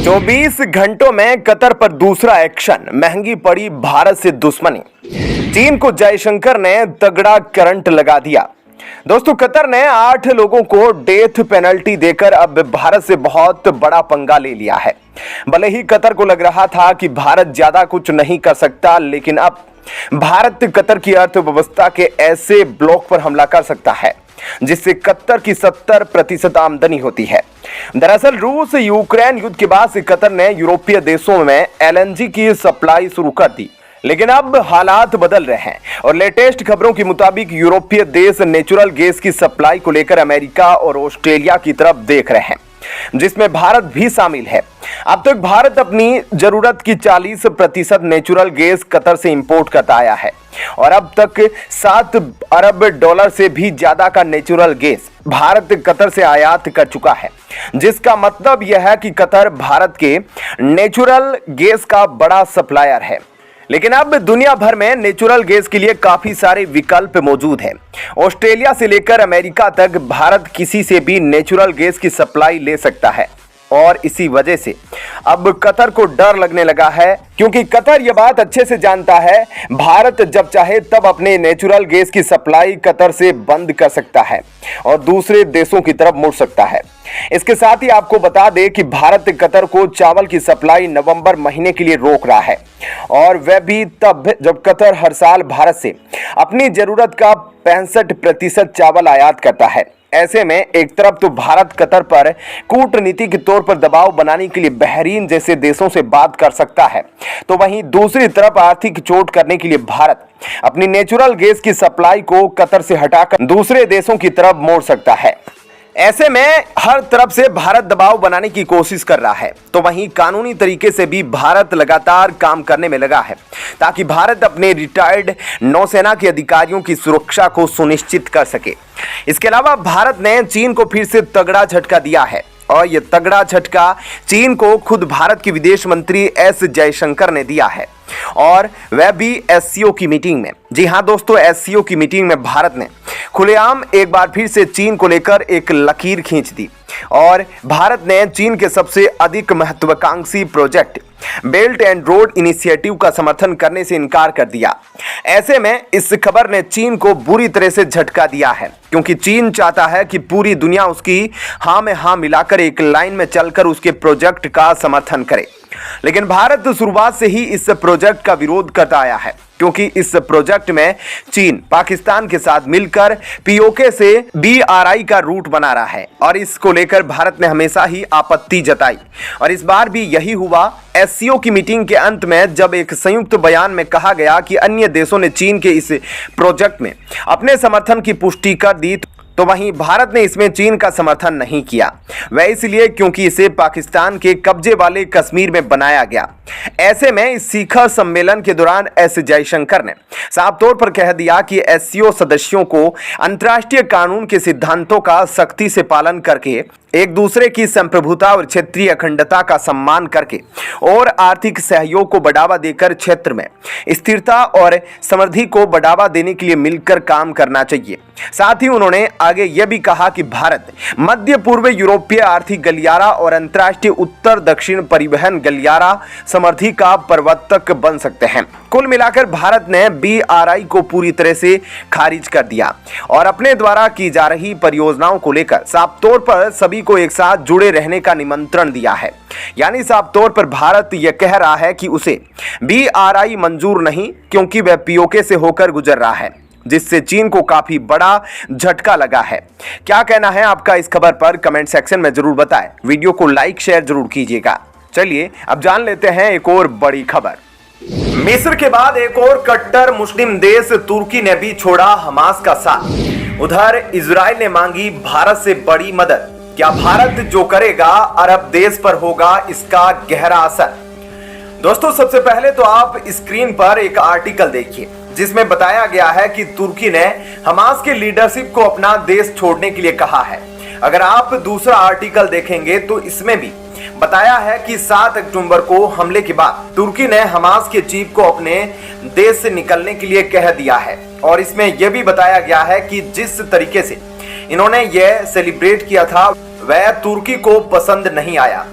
24 घंटों में कतर पर दूसरा एक्शन, महंगी पड़ी भारत से दुश्मनी। चीन को जयशंकर ने तगड़ा करंट लगा दिया। दोस्तों, कतर ने 8 लोगों को डेथ पेनल्टी देकर अब भारत से बहुत बड़ा पंगा ले लिया है। भले ही कतर को लग रहा था कि भारत ज्यादा कुछ नहीं कर सकता, लेकिन अब भारत कतर की अर्थव्यवस्था के ऐसे ब्लॉक पर हमला कर सकता है जिससे कतर की 70% आमदनी होती है। दरअसल रूस यूक्रेन युद्ध के बाद से कतर ने यूरोपीय देशों में एलएनजी की सप्लाई शुरू कर दी, लेकिन अब हालात बदल रहे हैं और लेटेस्ट खबरों के मुताबिक यूरोपीय देश नेचुरल गैस की सप्लाई को लेकर अमेरिका और ऑस्ट्रेलिया की तरफ देख रहे हैं, जिसमें भारत भी शामिल है। अब तक भारत अपनी जरूरत की 40% नेचुरल गैस कतर से इंपोर्ट करता आया है और अब तक $7 अरब से भी ज्यादा का नेचुरल गैस भारत कतर से आयात कर चुका है, जिसका मतलब यह है कि कतर भारत के नेचुरल गैस का बड़ा सप्लायर है। लेकिन अब दुनिया भर में नेचुरल गैस के लिए काफी सारे विकल्प मौजूद हैं। ऑस्ट्रेलिया से लेकर अमेरिका तक भारत किसी से भी नेचुरल गैस की सप्लाई ले सकता है और इसी वजह से अब कतर को डर लगने लगा है, क्योंकि कतर यह बात अच्छे से जानता है भारत जब चाहे तब अपने नेचुरल गैस की सप्लाई कतर से बंद कर सकता है और दूसरे देशों की तरफ मुड़ सकता है। इसके साथ ही आपको बता दें कि भारत कतर को चावल की सप्लाई नवंबर महीने के लिए रोक रहा है और वह भी तब जब कतर हर साल भारत से अपनी जरूरत का 65% चावल आयात करता है। ऐसे में एक तरफ तो भारत कतर पर कूटनीति के तौर पर दबाव बनाने के लिए बहरीन जैसे देशों से बात कर सकता है, तो वहीं दूसरी तरफ आर्थिक चोट करने के लिए भारत अपनी नेचुरल गैस की सप्लाई को कतर से हटाकर दूसरे देशों की तरफ मोड़ सकता है। ऐसे में हर तरफ से भारत दबाव बनाने की कोशिश कर रहा है, तो वहीं कानूनी तरीके से भी भारत लगातार काम करने में लगा है ताकि भारत अपने रिटायर्ड नौसेना के अधिकारियों की सुरक्षा को सुनिश्चित कर सके। इसके अलावा भारत ने चीन को फिर से तगड़ा झटका दिया है और यह तगड़ा झटका चीन को खुद भारत के विदेश मंत्री एस जयशंकर ने दिया है, और वह भी एससीओ की मीटिंग में। जी हां दोस्तों, एससीओ की मीटिंग में भारत ने खुलेआम एक बार फिर से चीन को लेकर एक लकीर खींच दी और भारत ने चीन के सबसे अधिक महत्वाकांक्षी project belt and road initiative का समर्थन करने से इनकार कर दिया। ऐसे में इस खबर ने चीन को बुरी तरह से झटका दिया है, क्योंकि चीन चाहता है कि पूरी दुनिया उसकी हाँ में हाँ मिलाकर एक लाइन में चलकर उसके प्रोजेक्ट का समर्थन करे। लेकिन भारत शुरुआत से ही इस प्रोजेक्ट का विरोध करता आया है, क्योंकि इस प्रोजेक्ट में चीन पाकिस्तान के साथ मिलकर पीओके से बीआरआई का रूट बना रहा है और इसको लेकर भारत ने हमेशा ही आपत्ति जताई और इस बार भी यही हुआ। एससीओ की मीटिंग के अंत में जब एक संयुक्त बयान में कहा गया कि अन्य देशों ने चीन के इस प्रोजेक्ट में अपने समर्थन की पुष्टि कर दी, तो वहीं भारत ने इसमें चीन का समर्थन नहीं किया। वह इसलिए क्योंकि इसे पाकिस्तान के कब्जे वाले कश्मीर में बनाया गया। ऐसे में इस शिखर सम्मेलन के दौरान एस जयशंकर ने साफ तौर पर कह दिया कि एससीओ सदस्यों को अंतर्राष्ट्रीय कानून के सिद्धांतों का सख्ती से पालन करके, एक दूसरे की संप्रभुता और क्षेत्रीय अखंडता का सम्मान करके और आर्थिक सहयोग को बढ़ावा देकर क्षेत्र में स्थिरता और समृद्धि को बढ़ावा देने के लिए मिलकर काम करना चाहिए। साथ ही उन्होंने आगे यह भी कहा कि भारत मध्य पूर्व यूरोपीय आर्थिक गलियारा और अंतर्राष्ट्रीय उत्तर दक्षिण परिवहन गलियारा समृद्धि का प्रवर्तक बन सकते हैं। कुल मिलाकर भारत ने बीआरआई को पूरी तरह से खारिज कर दिया और अपने द्वारा की जा रही परियोजनाओं को लेकर साफ तौर पर सभी को एक साथ जुड़े रहने का निमंत्रण दिया है। यानी साफ तौर पर भारत यह कह रहा है कि उसे बीआरआई मंजूर नहीं, क्योंकि वह पीओके से होकर गुजर रहा है, जिससे चीन को काफी बड़ा झटका लगा है। क्या कहना है आपका इस खबर पर, कमेंट सेक्शन में जरूर बताएं। वीडियो को लाइक शेयर जरूर कीजिएगा। चलिए अब जान लेते हैं एक और बड़ी खबर। मिस्र के बाद एक और कट्टर मुस्लिम देश तुर्की ने भी छोड़ा हमास का साथ। उधर इजराइल ने मांगी भारत से बड़ी मदद। क्या भारत जो करेगा अरब देश पर होगा इसका गहरा असर? दोस्तों, सबसे पहले तो आप स्क्रीन पर एक आर्टिकल देखिए जिसमें बताया गया है कि तुर्की ने हमास के लीडरशिप को अपना देश छोड़ने के लिए कहा है। अगर आप दूसरा आर्टिकल देखेंगे तो इसमें भी बताया है कि 7 अक्टूबर को हमले के बाद तुर्की ने हमास के चीफ को अपने देश से निकलने के लिए कह दिया है और इसमें यह भी बताया गया है कि जिस तरीके से इन्होंने यह सेलिब्रेट किया था वह तुर्की को पसंद नहीं आया।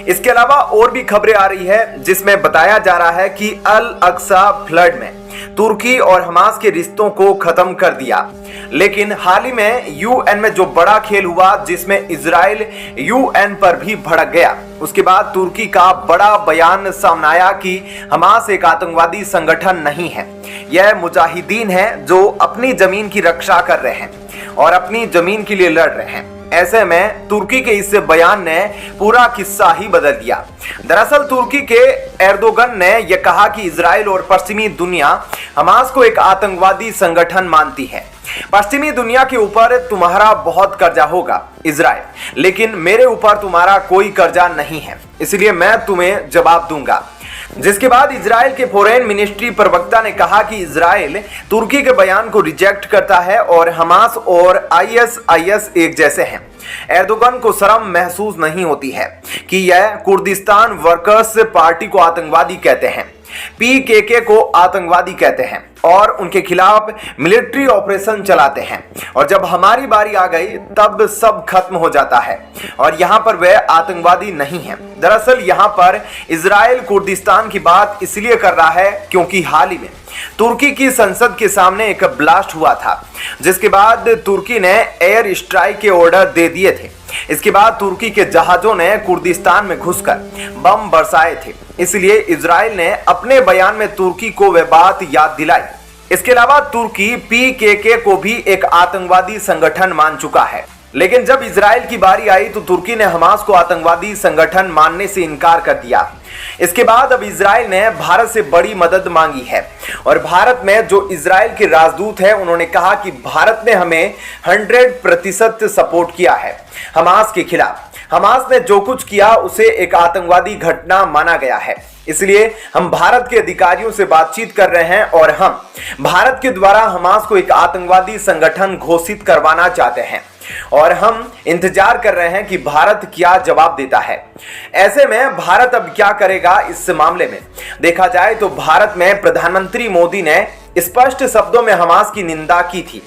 इसके अलावा और भी खबरें आ रही है जिसमें बताया जा रहा है कि अल अक्सा फ्लड में तुर्की और हमास के रिश्तों को खत्म कर दिया। लेकिन हाल ही में यूएन में जो बड़ा खेल हुआ जिसमें इजराइल यूएन पर भी भड़क गया, उसके बाद तुर्की का बड़ा बयान सामने आया कि हमास एक आतंकवादी संगठन नहीं है, यह मुजाहिदीन है जो अपनी जमीन की रक्षा कर रहे हैं और अपनी जमीन के लिए लड़ रहे हैं। ऐसे में तुर्की के इस बयान ने पूरा किस्सा ही बदल दिया। दरअसल तुर्की के एर्दोगन ने यह कहा कि इजराइल और पश्चिमी दुनिया हमास को एक आतंकवादी संगठन मानती है। पश्चिमी दुनिया के ऊपर तुम्हारा बहुत कर्जा होगा इजराइल, लेकिन मेरे ऊपर तुम्हारा कोई कर्जा नहीं है, इसलिए मैं तुम्हें जवाब दूंगा। जिसके बाद इजराइल के फॉरेन मिनिस्ट्री प्रवक्ता ने कहा कि इजराइल तुर्की के बयान को रिजेक्ट करता है और हमास और आईएसआईएस एक जैसे हैं। एर्दोगन को शर्म महसूस नहीं होती है कि यह कुर्दिस्तान वर्कर्स पार्टी को आतंकवादी कहते हैं, पीकेके को आतंकवादी कहते हैं और उनके खिलाफ मिलिट्री ऑपरेशन चलाते हैं, और जब हमारी बारी आ गई तब सब खत्म हो जाता है और यहाँ पर वह आतंकवादी नहीं है। दरअसल यहाँ पर इजराइल कुर्दिस्तान की बात इसलिए कर रहा है क्योंकि हाल ही में तुर्की की संसद के सामने एक ब्लास्ट हुआ था, जिसके बाद तुर्की ने एयर स्ट्राइक के ऑर्डर दे दिए थे। इसके बाद तुर्की के जहाजों ने कुर्दिस्तान में घुसकर बम बरसाए थे, इसलिए इजराइल ने अपने बयान में तुर्की को वह बात याद दिलाई। इसके अलावा तुर्की पीकेके को भी एक आतंकवादी संगठन मान चुका है, लेकिन जब इजराइल की बारी आई तो तुर्की ने हमास को आतंकवादी संगठन मानने से इनकार कर दिया। इसके बाद अब इजराइल ने भारत से बड़ी मदद मांगी है और भारत में जो इजराइल के राजदूत हैं उन्होंने कहा कि भारत ने हमें 100% सपोर्ट किया है हमास के खिलाफ। हमास ने जो कुछ किया उसे एक आतंकवादी घटना माना गया है, इसलिए हम भारत के अधिकारियों से बातचीत कर रहे हैं और हम भारत के द्वारा हमास को एक आतंकवादी संगठन घोषित करवाना चाहते हैं और हम इंतजार कर रहे हैं कि भारत क्या जवाब देता है। ऐसे में भारत अब क्या करेगा इस मामले में देखा जाए तो भारत में प्रधानमंत्री मोदी ने स्पष्ट शब्दों में हमास की निंदा की थी।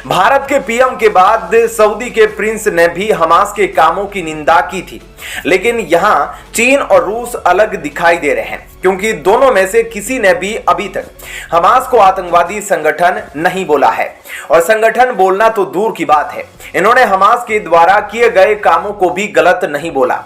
भारत के पीएम के बाद सऊदी के प्रिंस ने भी हमास के कामों की निंदा की थी, लेकिन यहां चीन और रूस अलग दिखाई दे रहे हैं क्योंकि दोनों में से किसी ने भी अभी तक हमास को आतंकवादी संगठन नहीं बोला है, और संगठन बोलना तो दूर की बात है, इन्होंने हमास के द्वारा किए गए कामों को भी गलत नहीं बोला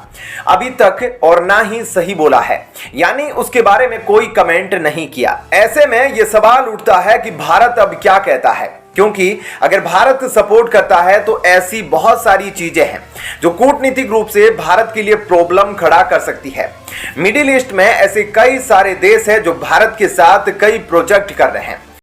अभी तक और ना ही सही बोला है, यानी उसके बारे में कोई कमेंट नहीं किया। ऐसे में यह सवाल उठता है कि भारत अब क्या कहता है, क्योंकि अगर भारत सपोर्ट करता है तो ऐसी बहुत सारी चीजें हैं जो कूटनीतिक रूप से भारत के लिए प्रॉब्लम खड़ा कर सकती है। मिडिल ईस्ट में ऐसे कई सारे देश हैं जो भारत के साथ कई प्रोजेक्ट कर रहे हैं।